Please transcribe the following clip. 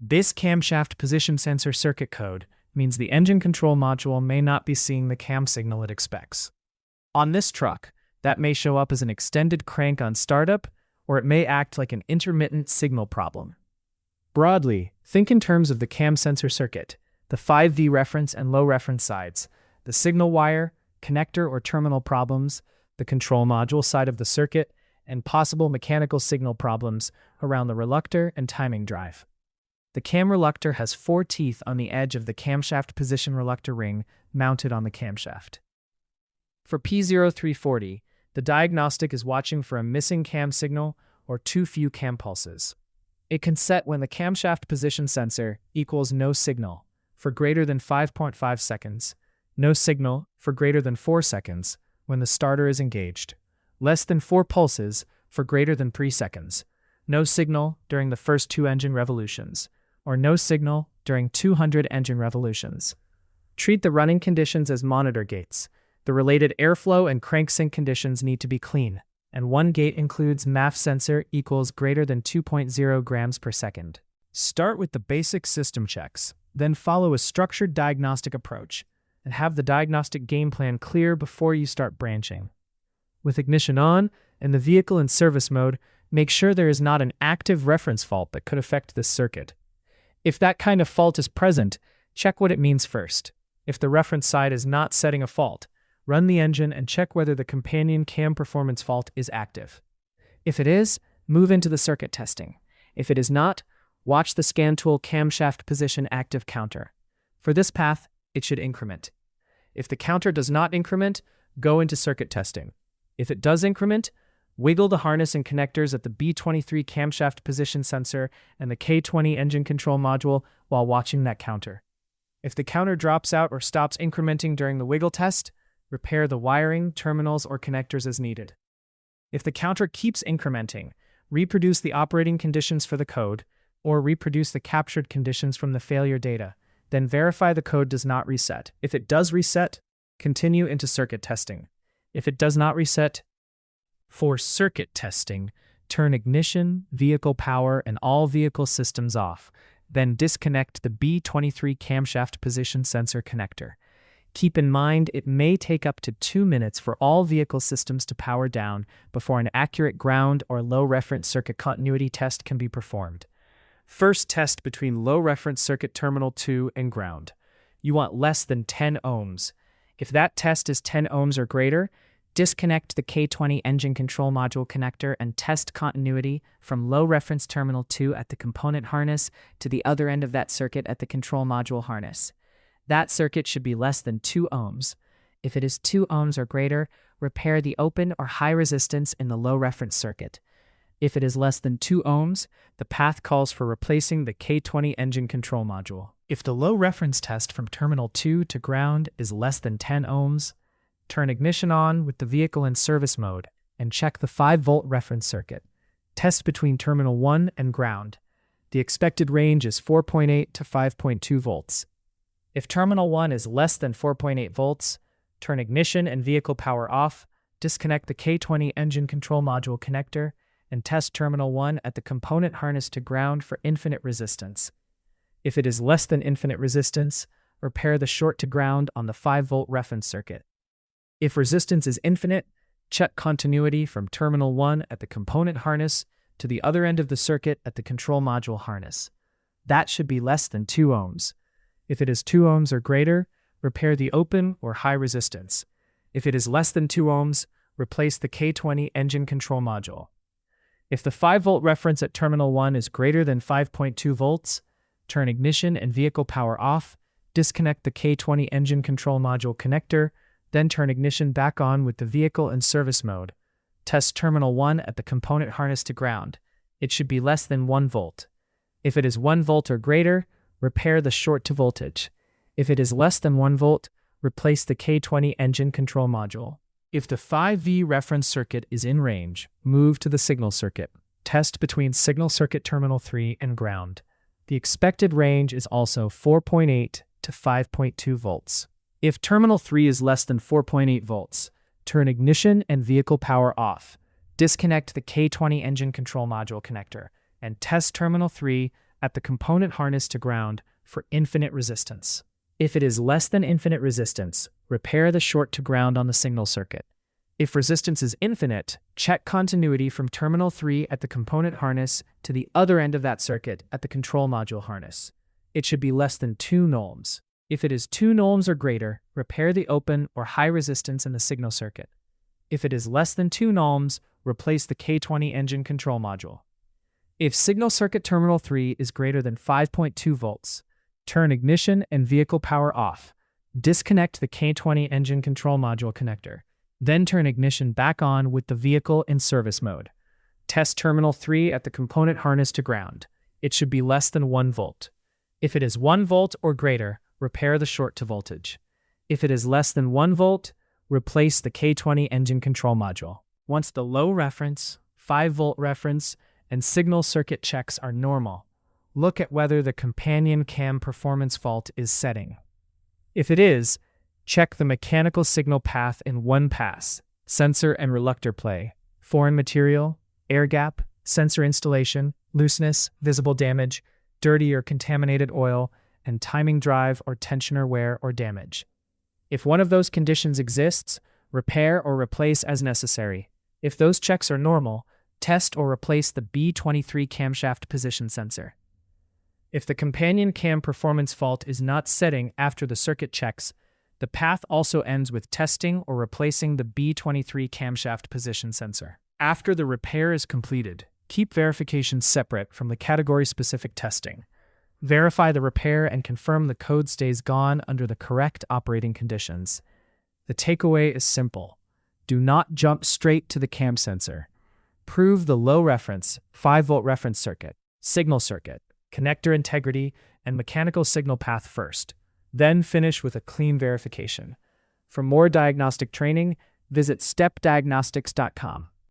This camshaft position sensor circuit code means the engine control module may not be seeing the cam signal it expects. On this truck, that may show up as an extended crank on startup, or it may act like an intermittent signal problem. Broadly, think in terms of the cam sensor circuit, the 5V reference and low reference sides, the signal wire, connector or terminal problems, the control module side of the circuit, and possible mechanical signal problems around the reluctor and timing drive. The cam reluctor has 4 teeth on the edge of the camshaft position reluctor ring mounted on the camshaft. For P0340, the diagnostic is watching for a missing cam signal or too few cam pulses. It can set when the camshaft position sensor equals no signal for greater than 5.5 seconds, no signal for greater than 4 seconds when the starter is engaged, less than 4 pulses for greater than 3 seconds, no signal during the first 2 engine revolutions, or no signal during 200 engine revolutions. Treat the running conditions as monitor gates. The related airflow and cranksync conditions need to be clean, and one gate includes MAF sensor equals greater than 2.0 grams per second. Start with the basic system checks, then follow a structured diagnostic approach, and have the diagnostic game plan clear before you start branching. With ignition on and the vehicle in service mode, make sure there is not an active reference fault that could affect this circuit. If that kind of fault is present, check what it means first. If the reference side is not setting a fault, run the engine and check whether the companion cam performance fault is active. If it is, move into the circuit testing. If it is not, watch the scan tool camshaft position active counter. For this path, it should increment. If the counter does not increment, go into circuit testing. If it does increment, wiggle the harness and connectors at the B23 camshaft position sensor and the K20 engine control module while watching that counter. If the counter drops out or stops incrementing during the wiggle test, repair the wiring, terminals, or connectors as needed. If the counter keeps incrementing, reproduce the operating conditions for the code, or reproduce the captured conditions from the failure data. Then verify the code does not reset. If it does reset, continue into circuit testing. If it does not reset, for circuit testing, turn ignition, vehicle power, and all vehicle systems off. Then disconnect the B23 camshaft position sensor connector. Keep in mind it may take up to 2 minutes for all vehicle systems to power down before an accurate ground or low reference circuit continuity test can be performed. First, test between low reference circuit terminal 2 and ground. You want less than 10 ohms. If that test is 10 ohms or greater, disconnect the K20 engine control module connector and test continuity from low reference terminal 2 at the component harness to the other end of that circuit at the control module harness. That circuit should be less than 2 ohms. If it is 2 ohms or greater, repair the open or high resistance in the low reference circuit. If it is less than 2 ohms, the path calls for replacing the K20 engine control module. If the low reference test from terminal 2 to ground is less than 10 ohms, turn ignition on with the vehicle in service mode and check the 5-volt reference circuit. Test between terminal 1 and ground. The expected range is 4.8 to 5.2 volts. If terminal 1 is less than 4.8 volts, turn ignition and vehicle power off, disconnect the K20 engine control module connector, and test terminal 1 at the component harness to ground for infinite resistance. If it is less than infinite resistance, repair the short to ground on the 5-volt reference circuit. If resistance is infinite, check continuity from terminal 1 at the component harness to the other end of the circuit at the control module harness. That should be less than 2 ohms. If it is 2 ohms or greater, repair the open or high resistance. If it is less than 2 ohms, replace the K20 engine control module. If the 5-volt reference at terminal 1 is greater than 5.2 volts, turn ignition and vehicle power off, disconnect the K20 engine control module connector, then turn ignition back on with the vehicle in service mode. Test terminal 1 at the component harness to ground. It should be less than 1 volt. If it is 1 volt or greater, repair the short to voltage. If it is less than 1 volt, replace the K20 engine control module. If the 5V reference circuit is in range, move to the signal circuit. Test between signal circuit terminal 3 and ground. The expected range is also 4.8 to 5.2 volts. If terminal 3 is less than 4.8 volts, turn ignition and vehicle power off. Disconnect the K20 engine control module connector and test terminal 3 at the component harness to ground for infinite resistance. If it is less than infinite resistance, repair the short to ground on the signal circuit. If resistance is infinite, check continuity from terminal 3 at the component harness to the other end of that circuit at the control module harness. It should be less than 2 ohms. If it is 2 ohms or greater, repair the open or high resistance in the signal circuit. If it is less than 2 ohms, replace the K20 engine control module. If signal circuit terminal 3 is greater than 5.2 volts, turn ignition and vehicle power off. Disconnect the K20 engine control module connector. Then turn ignition back on with the vehicle in service mode. Test terminal 3 at the component harness to ground. It should be less than 1 volt. If it is 1 volt or greater, repair the short to voltage. If it is less than 1 volt, replace the K20 engine control module. Once the low reference, 5 volt reference, and signal circuit checks are normal, look at whether the companion cam performance fault is setting. If it is, check the mechanical signal path in one pass, sensor and reluctor play, foreign material, air gap, sensor installation, looseness, visible damage, dirty or contaminated oil, and timing drive or tensioner wear or damage. If one of those conditions exists, repair or replace as necessary. If those checks are normal, test or replace the B23 camshaft position sensor. If the companion cam performance fault is not setting after the circuit checks, the path also ends with testing or replacing the B23 camshaft position sensor. After the repair is completed, keep verification separate from the category-specific testing. Verify the repair and confirm the code stays gone under the correct operating conditions. The takeaway is simple. Do not jump straight to the cam sensor. Prove the low reference, 5 volt reference circuit, signal circuit, connector integrity, and mechanical signal path first. Then finish with a clean verification. For more diagnostic training, visit stepdiagnostics.com.